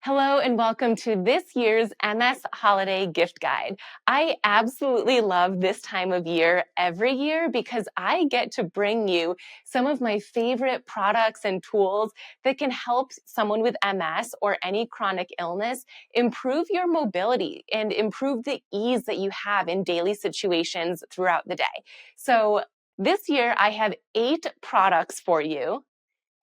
Hello and welcome to this year's MS Holiday Gift Guide. I absolutely love this time of year every year because I get to bring you some of my favorite products and tools that can help someone with MS or any chronic illness improve your mobility and improve the ease that you have in daily situations throughout the day. So this year I have 8 products for you.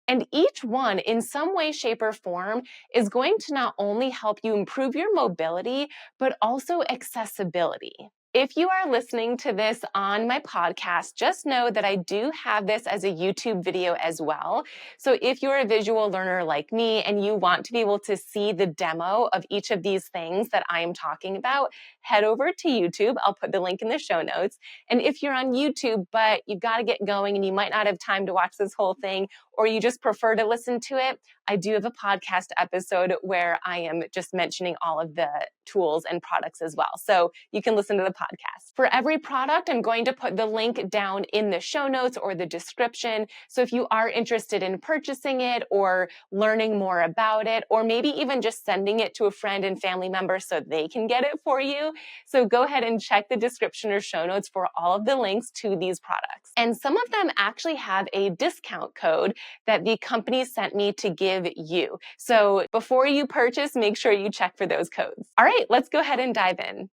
And each one, in some way, shape, or form, is going to not only help you improve your mobility, but also accessibility. If you are listening to this on my podcast, just know that I do have this as a YouTube video as well. So if you're a visual learner like me and you want to be able to see the demo of each of these things that I'm talking about, head over to YouTube. I'll put the link in the show notes. And if you're on YouTube, but you've got to get going and you might not have time to watch this whole thing, or you just prefer to listen to it, I do have a podcast episode where I am just mentioning all of the tools and products as well. So you can listen to the podcast. For every product, I'm going to put the link down in the show notes or the description. So if you are interested in purchasing it or learning more about it, or maybe even just sending it to a friend and family member so they can get it for you. So go ahead and check the description or show notes for all of the links to these products. And some of them actually have a discount code that the company sent me to give you. So before you purchase, make sure you check for those codes. All right, let's go ahead and dive in.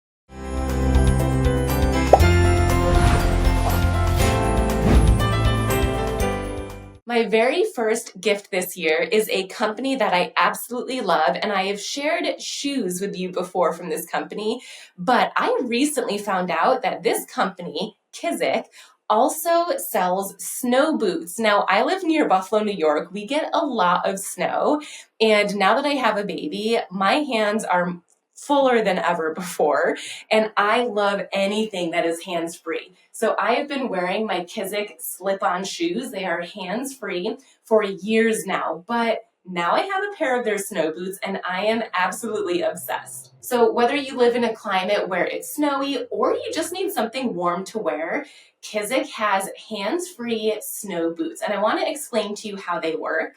My very first gift this year is a company that I absolutely love, and I have shared shoes with you before from this company, but I recently found out that this company, Kizik, also sells snow boots. Now, I live near Buffalo, New York. We get a lot of snow, and now that I have a baby, my hands are fuller than ever before, and I love anything that is hands-free. So I have been wearing my Kizik slip-on shoes. They are hands-free for years now, but now I have a pair of their snow boots and I am absolutely obsessed. So whether you live in a climate where it's snowy or you just need something warm to wear, Kizik has hands-free snow boots, and I want to explain to you how they work.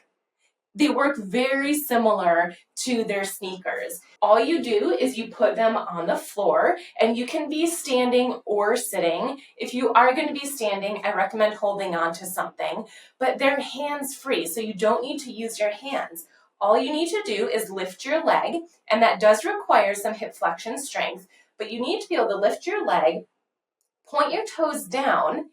They work very similar to their sneakers. All you do is you put them on the floor, and you can be standing or sitting. If you are going to be standing, I recommend holding on to something, but they're hands-free, so you don't need to use your hands. All you need to do is lift your leg, and that does require some hip flexion strength, but you need to be able to lift your leg, point your toes down,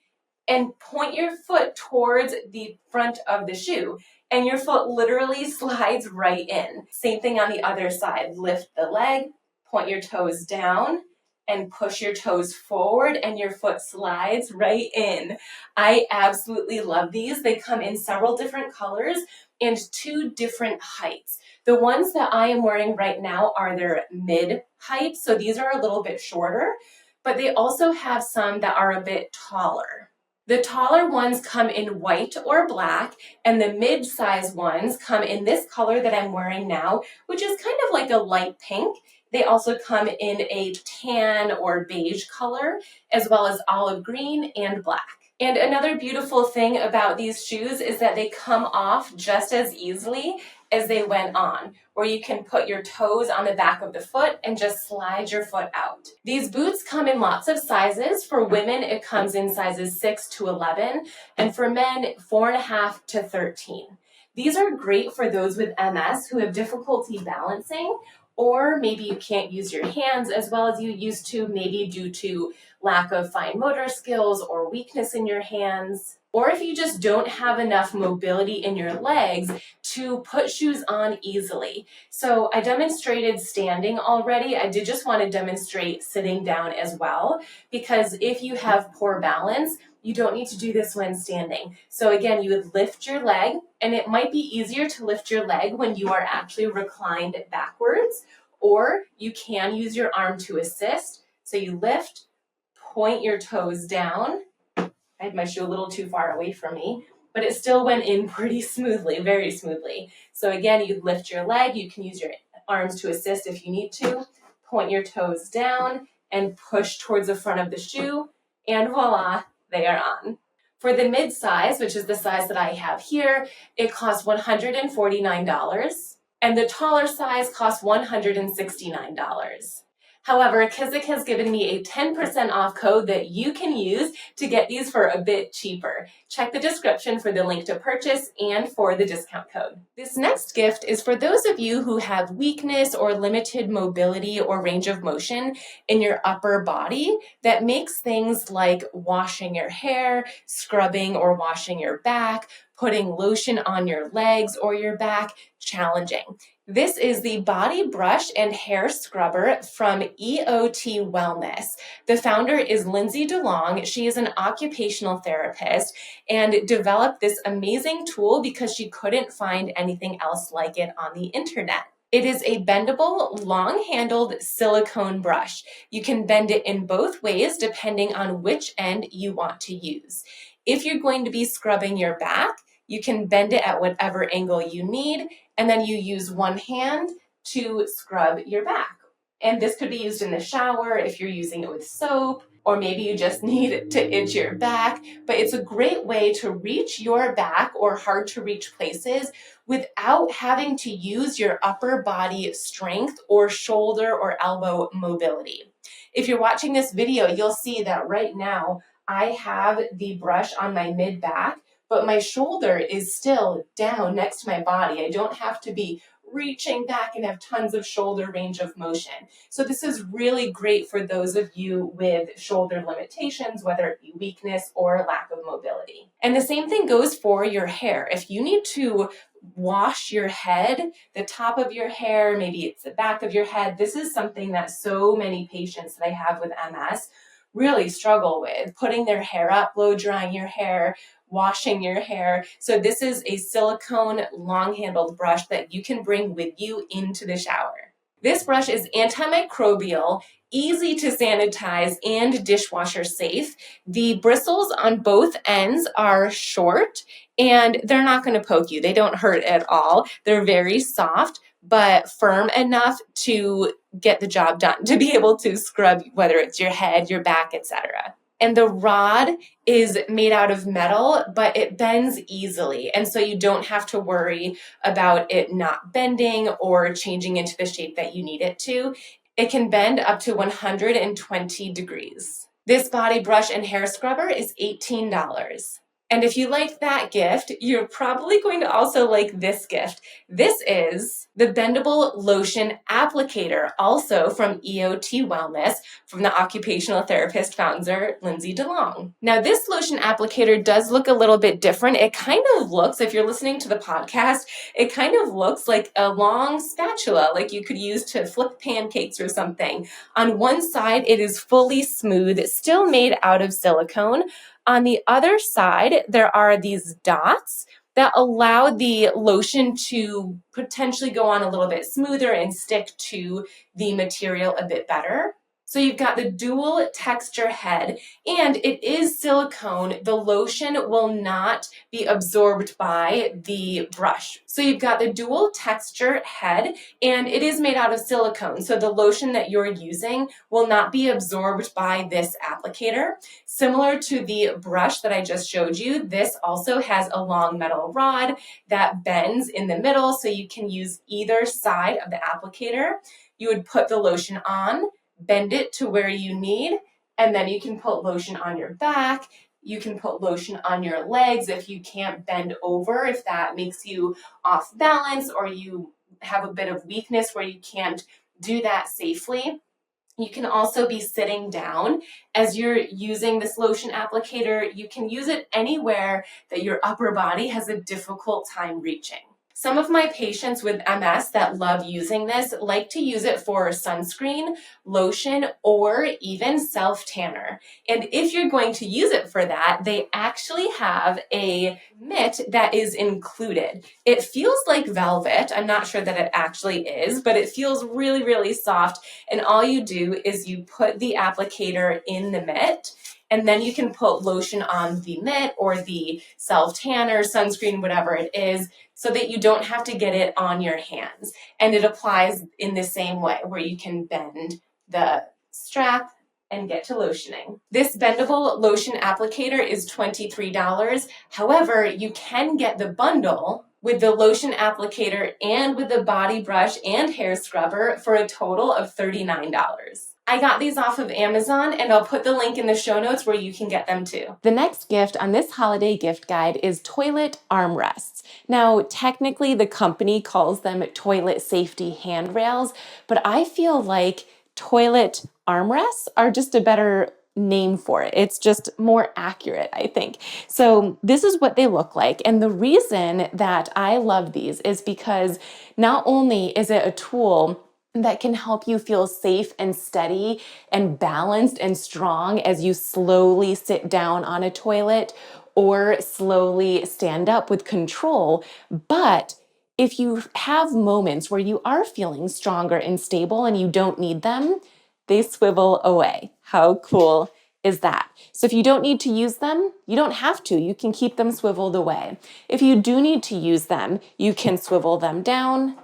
and point your foot towards the front of the shoe, and your foot literally slides right in. Same thing on the other side. Lift the leg, point your toes down, and push your toes forward, and your foot slides right in. I absolutely love these. They come in several different colors and 2 different heights. The ones that I am wearing right now are their mid height, so these are a little bit shorter, but they also have some that are a bit taller. The taller ones come in white or black, and the mid-size ones come in this color that I'm wearing now, which is kind of like a light pink. They also come in a tan or beige color, as well as olive green and black. And another beautiful thing about these shoes is that they come off just as easily as they went on, where you can put your toes on the back of the foot and just slide your foot out. These boots come in lots of sizes. For women, it comes in sizes 6 to 11, and for men, 4.5 to 13. These are great for those with MS who have difficulty balancing, or maybe you can't use your hands as well as you used to, maybe due to lack of fine motor skills or weakness in your hands, or if you just don't have enough mobility in your legs to put shoes on easily. So I demonstrated standing already. I did just want to demonstrate sitting down as well, because if you have poor balance, you don't need to do this when standing. So again, you would lift your leg, and it might be easier to lift your leg when you are actually reclined backwards, or you can use your arm to assist. So you lift, point your toes down. I had my shoe a little too far away from me, but it still went in pretty smoothly, very smoothly. So again, you lift your leg, you can use your arms to assist if you need to, point your toes down and push towards the front of the shoe, and voila, they are on. For the mid-size, which is the size that I have here, it costs $149. and the taller size costs $169. However, Kizik has given me a 10% off code that you can use to get these for a bit cheaper. Check the description for the link to purchase and for the discount code. This next gift is for those of you who have weakness or limited mobility or range of motion in your upper body that makes things like washing your hair, scrubbing or washing your back, putting lotion on your legs or your back challenging. This is the Body Brush and Hair Scrubber from EOT Wellness. The founder is Lindsay DeLong. She is an occupational therapist and developed this amazing tool because she couldn't find anything else like it on the internet. It is a bendable, long-handled silicone brush. You can bend it in both ways depending on which end you want to use. If you're going to be scrubbing your back, you can bend it at whatever angle you need, and then you use one hand to scrub your back. And this could be used in the shower if you're using it with soap, or maybe you just need to itch your back. But it's a great way to reach your back or hard to reach places without having to use your upper body strength or shoulder or elbow mobility. If you're watching this video, you'll see that right now I have the brush on my mid-back, but my shoulder is still down next to my body. I don't have to be reaching back and have tons of shoulder range of motion. So this is really great for those of you with shoulder limitations, whether it be weakness or lack of mobility. And the same thing goes for your hair. If you need to wash your head, the top of your hair, maybe it's the back of your head, this is something that so many patients that I have with MS really struggle with, putting their hair up, blow drying your hair, washing your hair. So this is a silicone long-handled brush that you can bring with you into the shower. This brush is antimicrobial, easy to sanitize, and dishwasher safe. The bristles on both ends are short and they're not going to poke you. They don't hurt at all. They're very soft but firm enough to get the job done, to be able to scrub whether it's your head, your back, etc. And the rod is made out of metal, but it bends easily. And so you don't have to worry about it not bending or changing into the shape that you need it to. It can bend up to 120 degrees. This body brush and hair scrubber is $18. And if you liked that gift, you're probably going to also like this gift. This is the bendable lotion applicator, also from EOT Wellness, from the occupational therapist founder, Lindsay DeLong. Now, this lotion applicator does look a little bit different. It kind of looks, if you're listening to the podcast, it kind of looks like a long spatula, like you could use to flip pancakes or something. On one side, it is fully smooth, still made out of silicone. On the other side, there are these dots that allow the lotion to potentially go on a little bit smoother and stick to the material a bit better. So you've got the dual texture head, and it is silicone. The lotion will not be absorbed by the brush. So you've got the dual texture head, and it is made out of silicone. So the lotion that you're using will not be absorbed by this applicator. Similar to the brush that I just showed you, this also has a long metal rod that bends in the middle, so you can use either side of the applicator. You would put the lotion on, bend it to where you need, and then you can put lotion on your back. You can put lotion on your legs if you can't bend over, if that makes you off balance or you have a bit of weakness where you can't do that safely. You can also be sitting down as you're using this lotion applicator. You can use it anywhere that your upper body has a difficult time reaching. Some of my patients with MS that love using this like to use it for sunscreen, lotion, or even self-tanner. And if you're going to use it for that, they actually have a mitt that is included. It feels like velvet. I'm not sure that it actually is, but it feels really, really soft. And all you do is you put the applicator in the mitt, and then you can put lotion on the mitt or the self-tanner, sunscreen, whatever it is, so that you don't have to get it on your hands. And it applies in the same way where you can bend the strap and get to lotioning. This bendable lotion applicator is $23. However, you can get the bundle with the lotion applicator and with the body brush and hair scrubber for a total of $39. I got these off of Amazon, and I'll put the link in the show notes where you can get them too. The next gift on this holiday gift guide is toilet armrests. Now, technically the company calls them toilet safety handrails, but I feel like toilet armrests are just a better name for it. It's just more accurate, I think. So this is what they look like. And the reason that I love these is because not only is it a tool that can help you feel safe and steady and balanced and strong as you slowly sit down on a toilet or slowly stand up with control, but if you have moments where you are feeling stronger and stable and you don't need them, they swivel away. How cool is that? So if you don't need to use them, you don't have to. You can keep them swiveled away. If you do need to use them, you can swivel them down,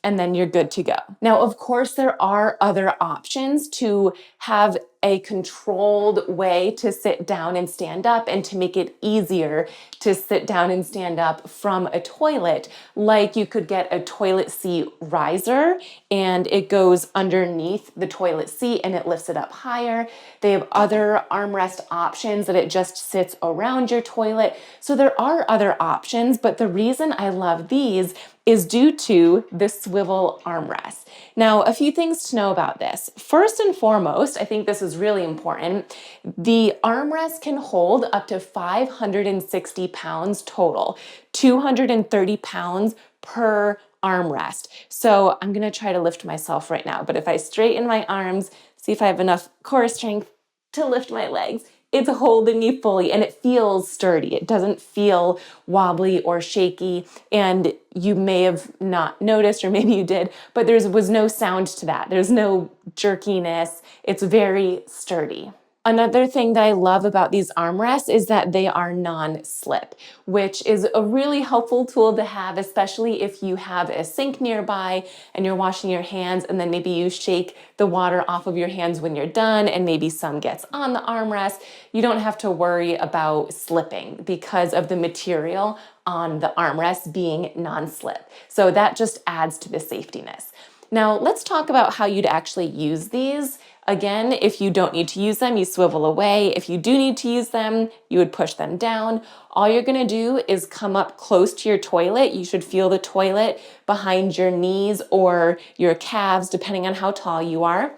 and then you're good to go. Now, of course, there are other options to have a controlled way to sit down and stand up and to make it easier to sit down and stand up from a toilet. Like you could get a toilet seat riser and it goes underneath the toilet seat and it lifts it up higher. They have other armrest options that it just sits around your toilet. So there are other options, but the reason I love these is due to the swivel armrest. Now, a few things to know about this. First and foremost, I think this is really important. The armrest can hold up to 560 pounds total, 230 pounds per armrest. So I'm gonna try to lift myself right now, but if I straighten my arms, see if I have enough core strength to lift my legs, it's holding me fully and it feels sturdy. It doesn't feel wobbly or shaky. And you may have not noticed, or maybe you did, but there was no sound to that. There's no jerkiness. It's very sturdy. Another thing that I love about these armrests is that they are non-slip, which is a really helpful tool to have, especially if you have a sink nearby and you're washing your hands and then maybe you shake the water off of your hands when you're done and maybe some gets on the armrest. You don't have to worry about slipping because of the material on the armrest being non-slip. So that just adds to the safetiness. Now let's talk about how you'd actually use these. Again, if you don't need to use them, you swivel away. If you do need to use them, you would push them down. All you're gonna do is come up close to your toilet. You should feel the toilet behind your knees or your calves, depending on how tall you are.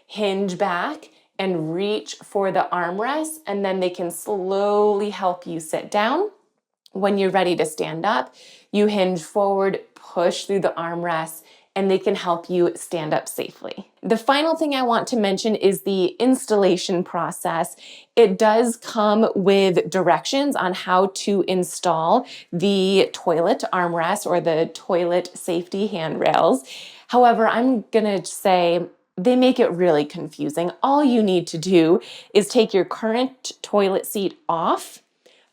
Hinge back and reach for the armrest, and then they can slowly help you sit down. When you're ready to stand up, you hinge forward, push through the armrest, and they can help you stand up safely. The final thing I want to mention is the installation process. It does come with directions on how to install the toilet armrest or the toilet safety handrails. However, I'm gonna say they make it really confusing. All you need to do is take your current toilet seat off,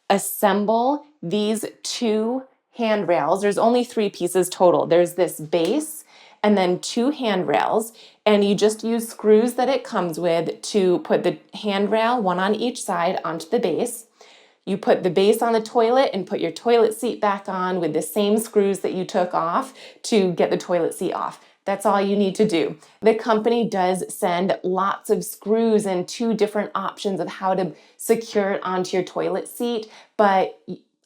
assemble these two handrails. There's only 3 pieces total. There's this base and then 2 handrails, and you just use screws that it comes with to put the handrail, one on each side, onto the base. You put the base on the toilet and put your toilet seat back on with the same screws that you took off to get the toilet seat off. That's all you need to do. The company does send lots of screws and 2 different options of how to secure it onto your toilet seat, but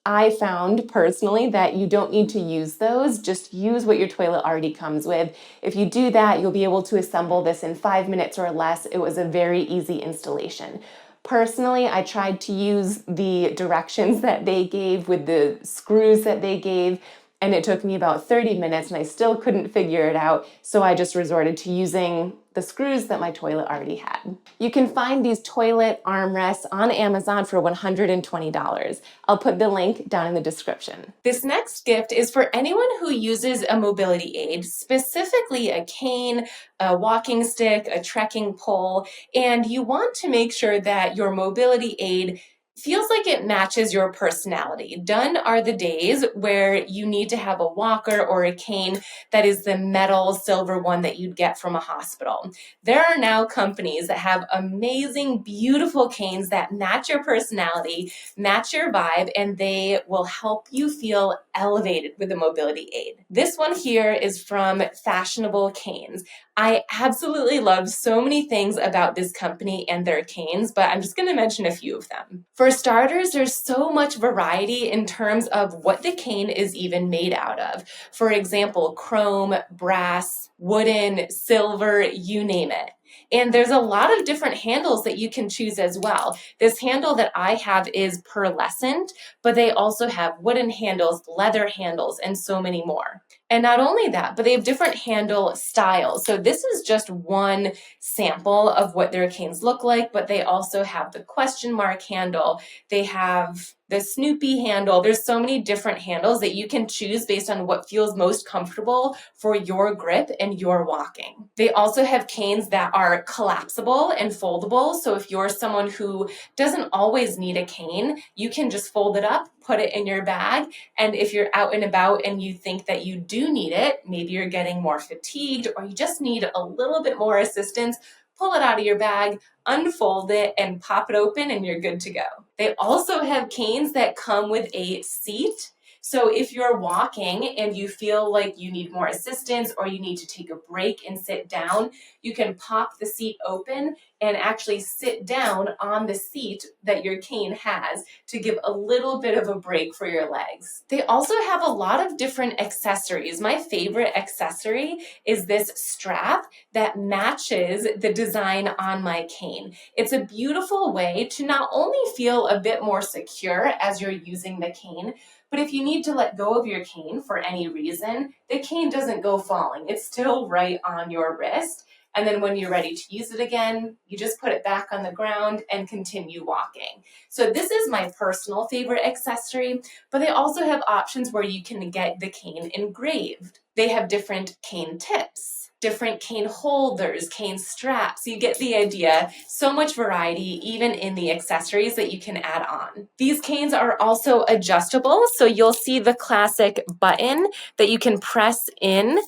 I found personally that you don't need to use those. Just use what your toilet already comes with. If you do that, you'll be able to assemble this in 5 minutes or less. It was a very easy installation. Personally, I tried to use the directions that they gave with the screws that they gave, and it took me about 30 minutes and I still couldn't figure it out, so I just resorted to using the screws that my toilet already had. You can find these toilet armrests on Amazon for $120. I'll put the link down in the description. This next gift is for anyone who uses a mobility aid, specifically a cane, a walking stick, a trekking pole, and you want to make sure that your mobility aid feels like it matches your personality. Done are the days where you need to have a walker or a cane that is the metal silver one that you'd get from a hospital. There are now companies that have amazing, beautiful canes that match your personality, match your vibe, and they will help you feel elevated with a mobility aid. This one here is from Fashionable Canes. I absolutely love so many things about this company and their canes, but I'm just going to mention a few of them. For starters, there's so much variety in terms of what the cane is even made out of. For example, chrome, brass, wooden, silver, you name it. And there's a lot of different handles that you can choose as well. This handle that I have is pearlescent, but they also have wooden handles, leather handles, and so many more. And not only that, but they have different handle styles. So this is just one sample of what their canes look like, but they also have the question mark handle. They have the Snoopy handle. There's so many different handles that you can choose based on what feels most comfortable for your grip and your walking. They also have canes that are collapsible and foldable. So if you're someone who doesn't always need a cane, you can just fold it up, put it in your bag, and if you're out and about and you think that you do need it, maybe you're getting more fatigued or you just need a little bit more assistance, pull it out of your bag, unfold it, and pop it open, and you're good to go. They also have canes that come with a seat. So if you're walking and you feel like you need more assistance or you need to take a break and sit down, you can pop the seat open and actually sit down on the seat that your cane has to give a little bit of a break for your legs. They also have a lot of different accessories. My favorite accessory is this strap that matches the design on my cane. It's a beautiful way to not only feel a bit more secure as you're using the cane, but if you need to let go of your cane for any reason, the cane doesn't go falling. It's still right on your wrist. And then when you're ready to use it again, you just put it back on the ground and continue walking. So this is my personal favorite accessory, but they also have options where you can get the cane engraved. They have different cane tips, different cane holders, cane straps. You get the idea. So much variety, even in the accessories that you can add on. These canes are also adjustable. So you'll see the classic button that you can press in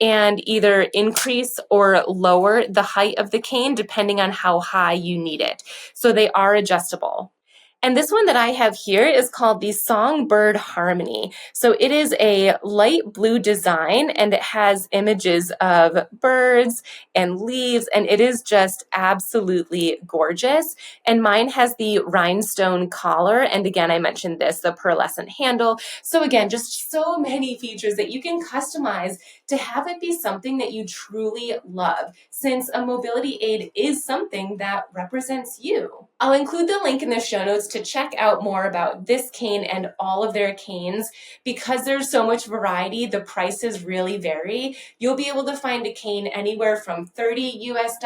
and either increase or lower the height of the cane depending on how high you need it. So they are adjustable. And this one that I have here is called the Songbird Harmony. So it is a light blue design and it has images of birds and leaves, and it is just absolutely gorgeous. And mine has the rhinestone collar. And again, I mentioned this, the pearlescent handle. So again, just so many features that you can customize to have it be something that you truly love, since a mobility aid is something that represents you. I'll include the link in the show notes to check out more about this cane and all of their canes. Because there's so much variety, the prices really vary. You'll be able to find a cane anywhere from $30 US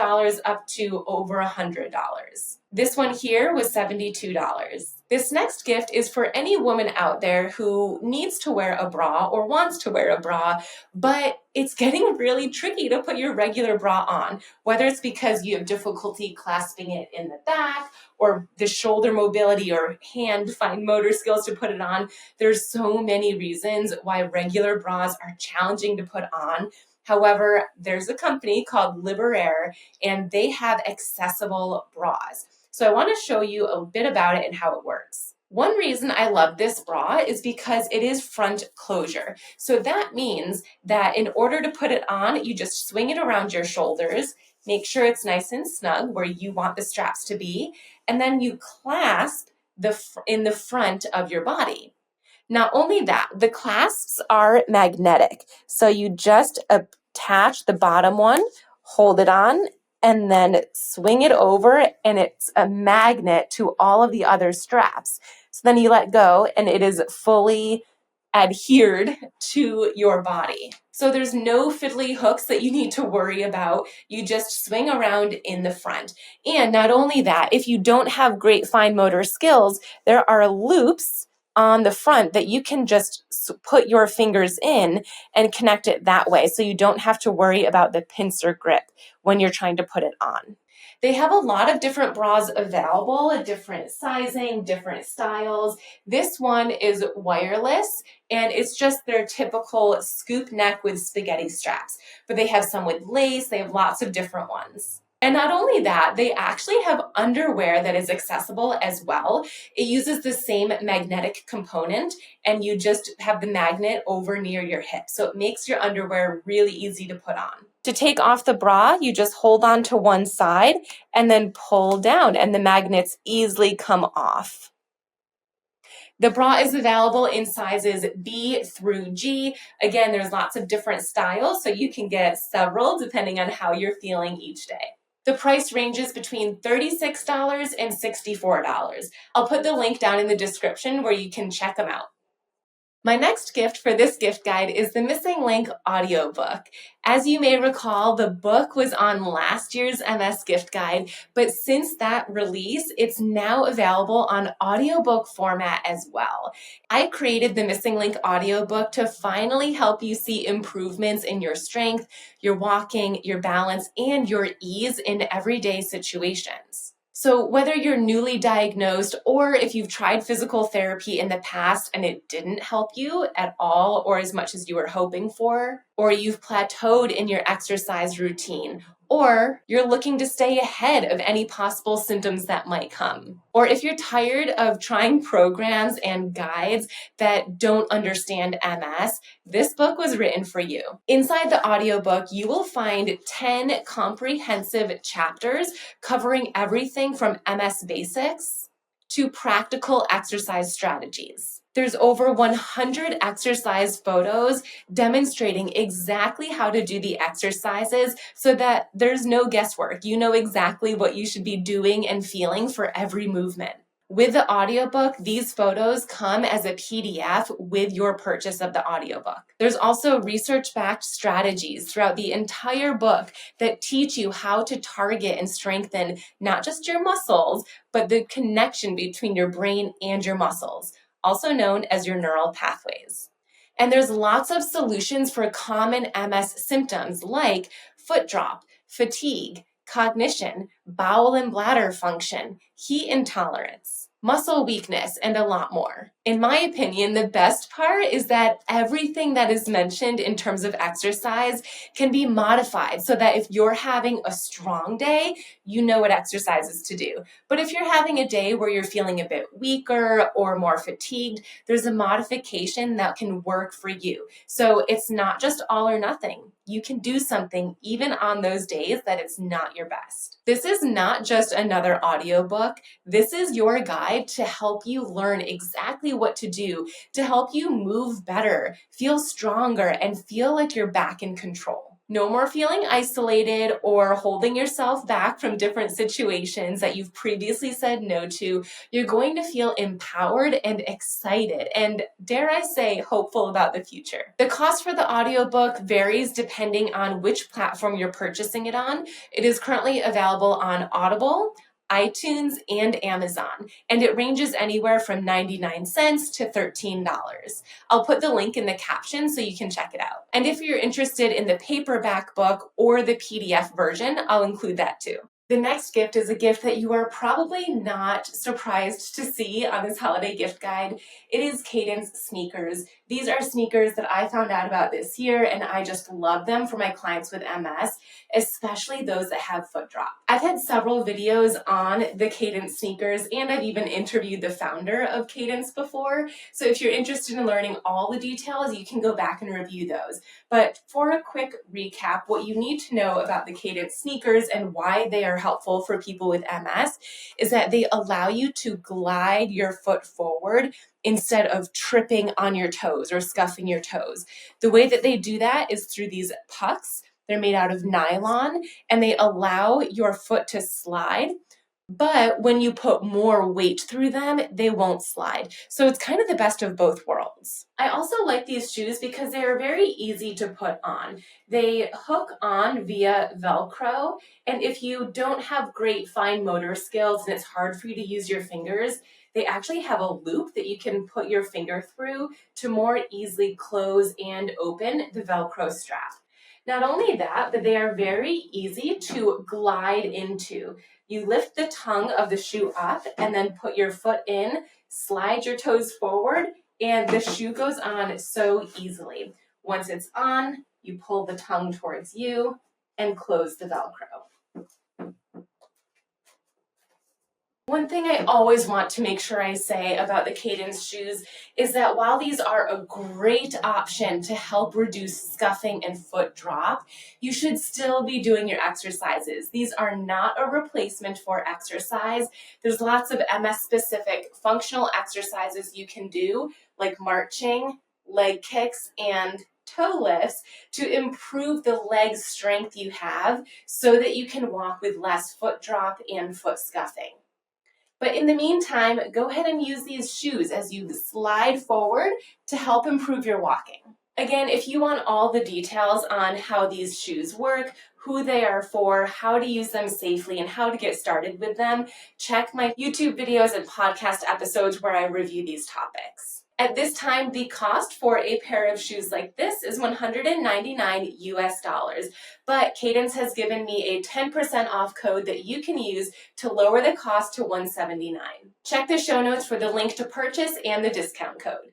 up to over $100. This one here was $72. This next gift is for any woman out there who needs to wear a bra or wants to wear a bra, but it's getting really tricky to put your regular bra on, whether it's because you have difficulty clasping it in the back or the shoulder mobility or hand fine motor skills to put it on. There's so many reasons why regular bras are challenging to put on. However, there's a company called Liberaire, and they have accessible bras. So I want to show you a bit about it and how it works. One reason I love this bra is because it is front closure. So that means that in order to put it on, you just swing it around your shoulders, make sure it's nice and snug where you want the straps to be, and then you clasp in the front of your body. Not only that, the clasps are magnetic. So you just attach the bottom one, hold it on, and then swing it over, and it's a magnet to all of the other straps. So then you let go, and it is fully adhered to your body. So there's no fiddly hooks that you need to worry about. You just swing around in the front. And not only that, if you don't have great fine motor skills, there are loops on the front that you can just put your fingers in and connect it that way, so you don't have to worry about the pincer grip when you're trying to put it on. They have a lot of different bras available, different sizing, different styles. This one is wireless, and it's just their typical scoop neck with spaghetti straps. But they have some with lace, they have lots of different ones. And not only that, they actually have underwear that is accessible as well. It uses the same magnetic component, and you just have the magnet over near your hip. So it makes your underwear really easy to put on. To take off the bra, you just hold on to one side and then pull down, and the magnets easily come off. The bra is available in sizes B through G. Again, there's lots of different styles, so you can get several depending on how you're feeling each day. The price ranges between $36 and $64. I'll put the link down in the description where you can check them out. My next gift for this gift guide is the Missing Link audiobook. As you may recall, the book was on last year's MS gift guide, but since that release, it's now available on audiobook format as well. I created the Missing Link audiobook to finally help you see improvements in your strength, your walking, your balance, and your ease in everyday situations. So whether you're newly diagnosed or if you've tried physical therapy in the past and it didn't help you at all or as much as you were hoping for, or you've plateaued in your exercise routine, or you're looking to stay ahead of any possible symptoms that might come, or if you're tired of trying programs and guides that don't understand MS, this book was written for you. Inside the audiobook, you will find 10 comprehensive chapters covering everything from MS basics to practical exercise strategies. There's over 100 exercise photos demonstrating exactly how to do the exercises so that there's no guesswork. You know exactly what you should be doing and feeling for every movement. With the audiobook, these photos come as a PDF with your purchase of the audiobook. There's also research-backed strategies throughout the entire book that teach you how to target and strengthen not just your muscles, but the connection between your brain and your muscles, also known as your neural pathways. And there's lots of solutions for common MS symptoms like foot drop, fatigue, cognition, bowel and bladder function, heat intolerance, muscle weakness, and a lot more. In my opinion, the best part is that everything that is mentioned in terms of exercise can be modified so that if you're having a strong day, you know what exercises to do. But if you're having a day where you're feeling a bit weaker or more fatigued, there's a modification that can work for you. So it's not just all or nothing. You can do something even on those days that it's not your best. This is not just another audiobook. This is your guide to help you learn exactly what to do to help you move better, feel stronger, and feel like you're back in control. No more feeling isolated or holding yourself back from different situations that you've previously said no to. You're going to feel empowered and excited and, dare I say, hopeful about the future. The cost for the audiobook varies depending on which platform you're purchasing it on. It is currently available on Audible, iTunes, and Amazon, and it ranges anywhere from 99 cents to $13. I'll put the link in the caption so you can check it out. And if you're interested in the paperback book or the PDF version, I'll include that too. The next gift is a gift that you are probably not surprised to see on this holiday gift guide. It is Cadence Sneakers. These are sneakers that I found out about this year, and I just love them for my clients with MS, especially those that have foot drop. I've had several videos on the Cadence sneakers, and I've even interviewed the founder of Cadence before. So if you're interested in learning all the details, you can go back and review those. But for a quick recap, what you need to know about the Cadence sneakers and why they are helpful for people with MS is that they allow you to glide your foot forward instead of tripping on your toes or scuffing your toes. The way that they do that is through these pucks. They're made out of nylon, and they allow your foot to slide, but when you put more weight through them, they won't slide. So it's kind of the best of both worlds. I also like these shoes because they are very easy to put on. They hook on via Velcro, and if you don't have great fine motor skills and it's hard for you to use your fingers, they actually have a loop that you can put your finger through to more easily close and open the Velcro strap. Not only that, but they are very easy to glide into. You lift the tongue of the shoe up and then put your foot in, slide your toes forward, and the shoe goes on so easily. Once it's on, you pull the tongue towards you and close the Velcro. One thing I always want to make sure I say about the Cadence shoes is that while these are a great option to help reduce scuffing and foot drop, you should still be doing your exercises. These are not a replacement for exercise. There's lots of MS-specific functional exercises you can do, like marching, leg kicks, and toe lifts to improve the leg strength you have so that you can walk with less foot drop and foot scuffing. But in the meantime, go ahead and use these shoes as you slide forward to help improve your walking. Again, if you want all the details on how these shoes work, who they are for, how to use them safely, and how to get started with them, check my YouTube videos and podcast episodes where I review these topics. At this time, the cost for a pair of shoes like this is $199 US, but Cadence has given me a 10% off code that you can use to lower the cost to $179. Check the show notes for the link to purchase and the discount code.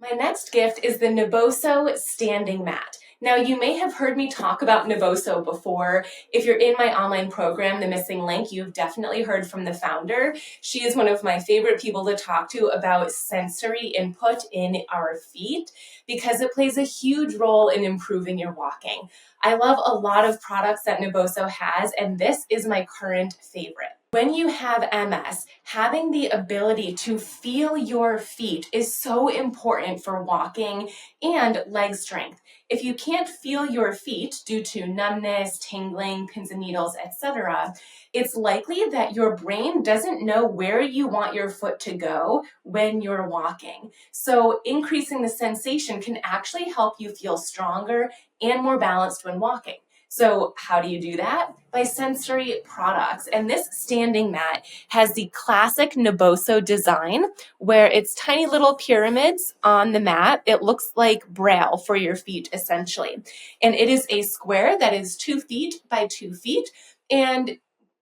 My next gift is the Naboso Standing Mat. Now, you may have heard me talk about Naboso before. If you're in my online program, The Missing Link, you've definitely heard from the founder. She is one of my favorite people to talk to about sensory input in our feet because it plays a huge role in improving your walking. I love a lot of products that Naboso has, and this is my current favorite. When you have MS, having the ability to feel your feet is so important for walking and leg strength. If you can't feel your feet due to numbness, tingling, pins and needles, etc., it's likely that your brain doesn't know where you want your foot to go when you're walking. So increasing the sensation can actually help you feel stronger and more balanced when walking. So how do you do that? By sensory products. And this standing mat has the classic Naboso design where it's tiny little pyramids on the mat. It looks like Braille for your feet, essentially. And it is a square that is 2 feet by 2 feet, and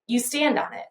you stand on it.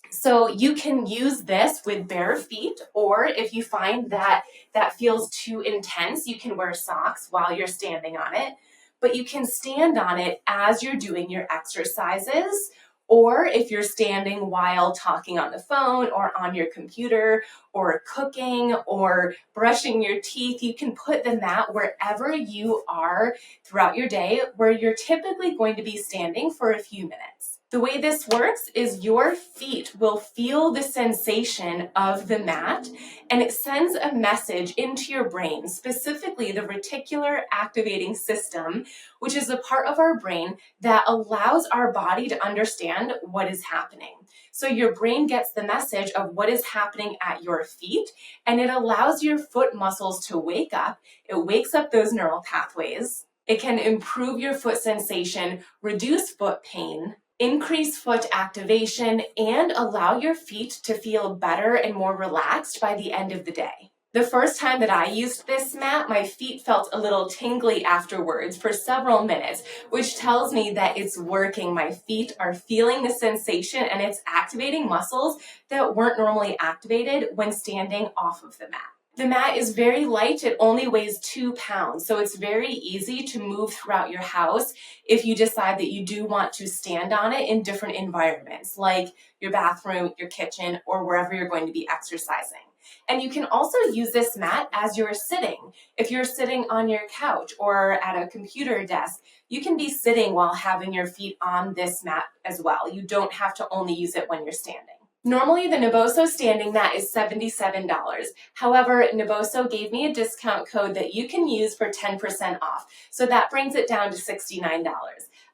So you can use this with bare feet, or if you find that that feels too intense, you can wear socks while you're standing on it. But you can stand on it as you're doing your exercises, or if you're standing while talking on the phone or on your computer or cooking or brushing your teeth, you can put the mat wherever you are throughout your day where you're typically going to be standing for a few minutes. The way this works is your feet will feel the sensation of the mat, and it sends a message into your brain, specifically the reticular activating system, which is a part of our brain that allows our body to understand what is happening. So your brain gets the message of what is happening at your feet, and it allows your foot muscles to wake up. It wakes up those neural pathways. It can improve your foot sensation, reduce foot pain, increase foot activation, and allow your feet to feel better and more relaxed by the end of the day. The first time that I used this mat, my feet felt a little tingly afterwards for several minutes, which tells me that it's working. My feet are feeling the sensation and it's activating muscles that weren't normally activated when standing off of the mat. The mat is very light. It only weighs 2 pounds, so it's very easy to move throughout your house if you decide that you do want to stand on it in different environments, like your bathroom, your kitchen, or wherever you're going to be exercising. And you can also use this mat as you're sitting. If you're sitting on your couch or at a computer desk, you can be sitting while having your feet on this mat as well. You don't have to only use it when you're standing. Normally, the Naboso Standing Mat is $77. However, Naboso gave me a discount code that you can use for 10% off. So that brings it down to $69.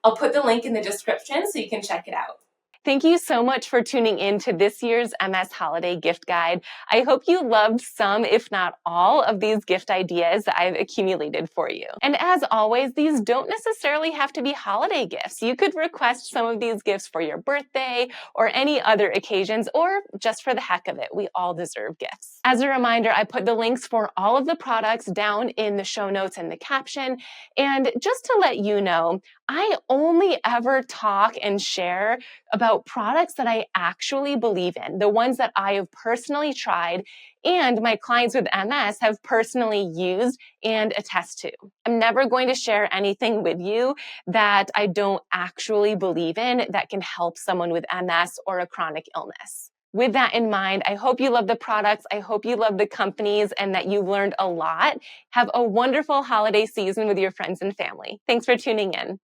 I'll put the link in the description so you can check it out. Thank you so much for tuning in to this year's MS Holiday Gift Guide. I hope you loved some, if not all, of these gift ideas that I've accumulated for you. And as always, these don't necessarily have to be holiday gifts. You could request some of these gifts for your birthday or any other occasions, or just for the heck of it. We all deserve gifts. As a reminder, I put the links for all of the products down in the show notes and the caption. And just to let you know, I only ever talk and share about products that I actually believe in, the ones that I have personally tried and my clients with MS have personally used and attest to. I'm never going to share anything with you that I don't actually believe in that can help someone with MS or a chronic illness. With that in mind, I hope you love the products. I hope you love the companies and that you learned a lot. Have a wonderful holiday season with your friends and family. Thanks for tuning in.